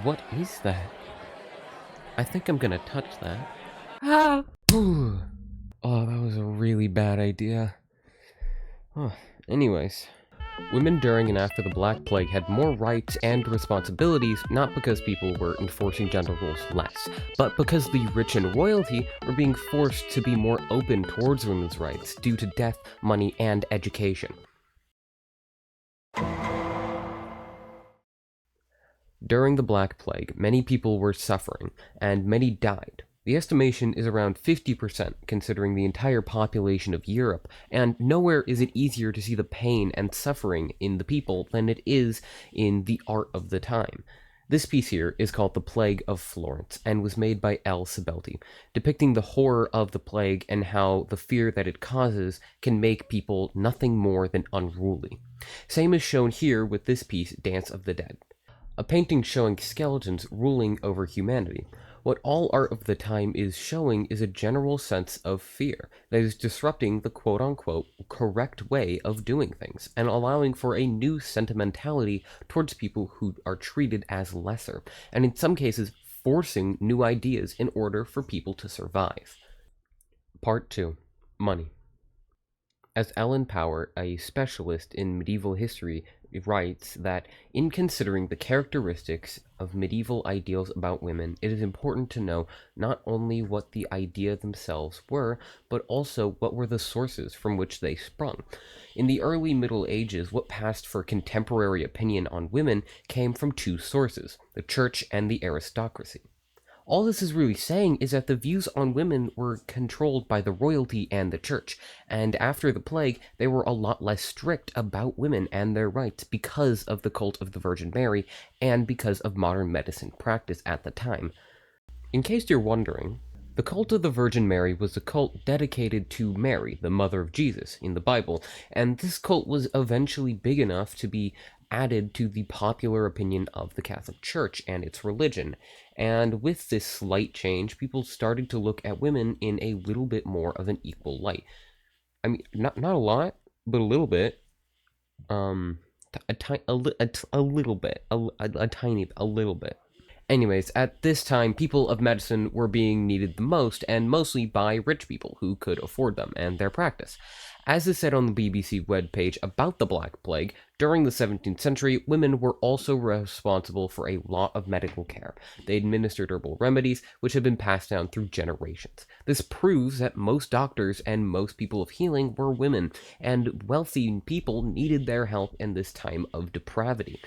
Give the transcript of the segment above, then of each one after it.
What is that? I think I'm gonna touch that. Ah! Oh, that was a really bad idea. Huh. Anyways, women during and after the Black Plague had more rights and responsibilities, not because people were enforcing gender roles less, but because the rich and royalty were being forced to be more open towards women's rights due to death, money, and education. During the Black Plague, many people were suffering, and many died. The estimation is around 50% considering the entire population of Europe, and nowhere is it easier to see the pain and suffering in the people than it is in the art of the time. This piece here is called The Plague of Florence, and was made by L. Sibelti, depicting the horror of the plague and how the fear that it causes can make people nothing more than unruly. Same is shown here with this piece, Dance of the Dead. A painting showing skeletons ruling over humanity. What all art of the time is showing is a general sense of fear that is disrupting the quote-unquote correct way of doing things, and allowing for a new sentimentality towards people who are treated as lesser, and in some cases forcing new ideas in order for people to survive. Part 2. Money. As Ellen Power, a specialist in medieval history, writes that in considering the characteristics of medieval ideals about women, it is important to know not only what the idea themselves were, but also what were the sources from which they sprung. In the early Middle Ages, what passed for contemporary opinion on women came from two sources, the church and the aristocracy. All this is really saying is that the views on women were controlled by the royalty and the church, and after the plague, they were a lot less strict about women and their rights because of the cult of the Virgin Mary and because of modern medicine practice at the time. In case you're wondering, the cult of the Virgin Mary was a cult dedicated to Mary, the mother of Jesus, in the Bible, and this cult was eventually big enough to be added to the popular opinion of the Catholic Church and its religion. And with this slight change, people started to look at women in a little bit more of an equal light. I mean, not a lot, but a little bit. A little bit, a little bit. Anyways, at this time, people of medicine were being needed the most, and mostly by rich people who could afford them and their practice. As is said on the BBC webpage about the Black Plague, during the 17th century, women were also responsible for a lot of medical care. They administered herbal remedies, which had been passed down through generations. This proves that most doctors and most people of healing were women, and wealthy people needed their help in this time of depravity.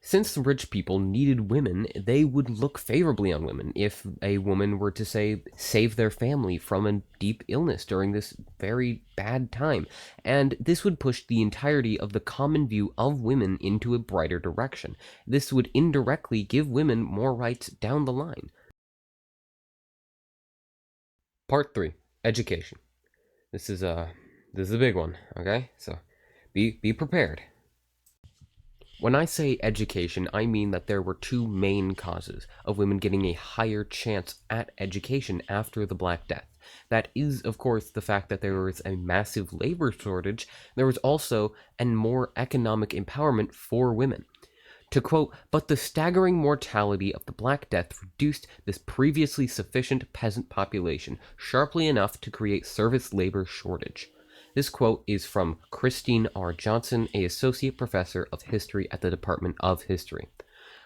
Since the rich people needed women, they would look favorably on women if a woman were to, say, save their family from a deep illness during this very bad time, and this would push the entirety of the common view of women into a brighter direction. This would indirectly give women more rights down the line. Part 3. Education. This is a big one, okay? So be prepared. When I say education, I mean that there were two main causes of women getting a higher chance at education after the Black Death. That is, of course, the fact that there was a massive labor shortage. There was also a more economic empowerment for women. To quote, "But the staggering mortality of the Black Death reduced this previously sufficient peasant population sharply enough to create service labor shortage." This quote is from Christine R. Johnson, an associate professor of history at the Department of History.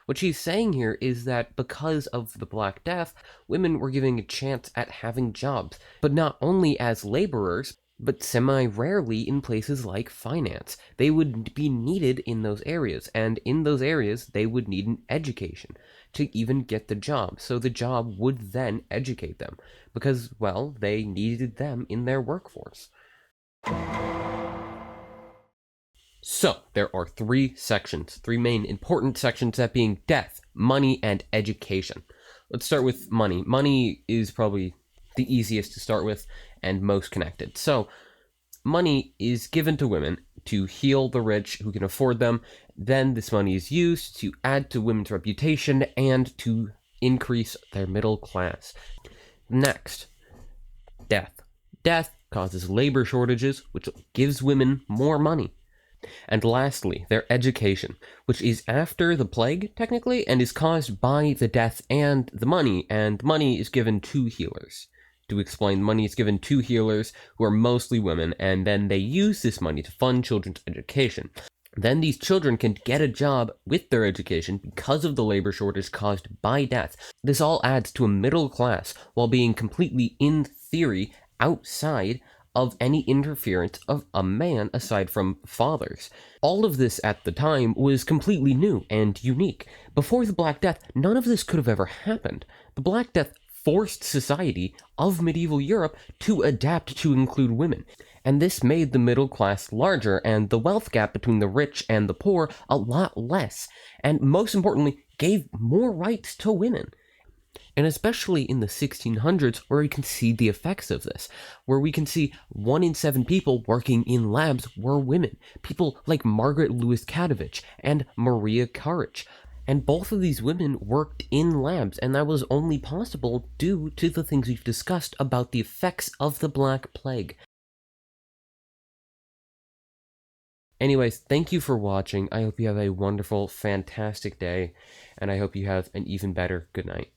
What she's saying here is that because of the Black Death, women were given a chance at having jobs, but not only as laborers, but semi-rarely in places like finance. They would be needed in those areas, and in those areas, they would need an education to even get the job. So the job would then educate them, because, well, they needed them in their workforce. So, there are three main important sections, that being death, money, and education. Let's start with money. Money is probably the easiest to start with and most connected. So, money is given to women to heal the rich who can afford them. Then this money is used to add to women's reputation and to increase their middle class. Next, death. Death causes labor shortages, which gives women more money. And lastly, their education, which is after the plague, technically, and is caused by the death and the money is given to healers. To explain, money is given to healers, who are mostly women, and then they use this money to fund children's education. Then these children can get a job with their education because of the labor shortage caused by death. This all adds to a middle class while being completely, in theory, outside of any interference of a man aside from fathers. All of this at the time was completely new and unique. Before the Black Death, none of this could have ever happened. The Black Death forced society of medieval Europe to adapt to include women. And this made the middle class larger and the wealth gap between the rich and the poor a lot less, and most importantly, gave more rights to women. And especially in the 1600s, where we can see the effects of this, where we can see 1 in 7 people working in labs were women. People like Margaret Lewis-Kadovich and Maria Courage. And both of these women worked in labs, and that was only possible due to the things we've discussed about the effects of the Black Plague. Anyways, thank you for watching. I hope you have a wonderful, fantastic day, and I hope you have an even better good night.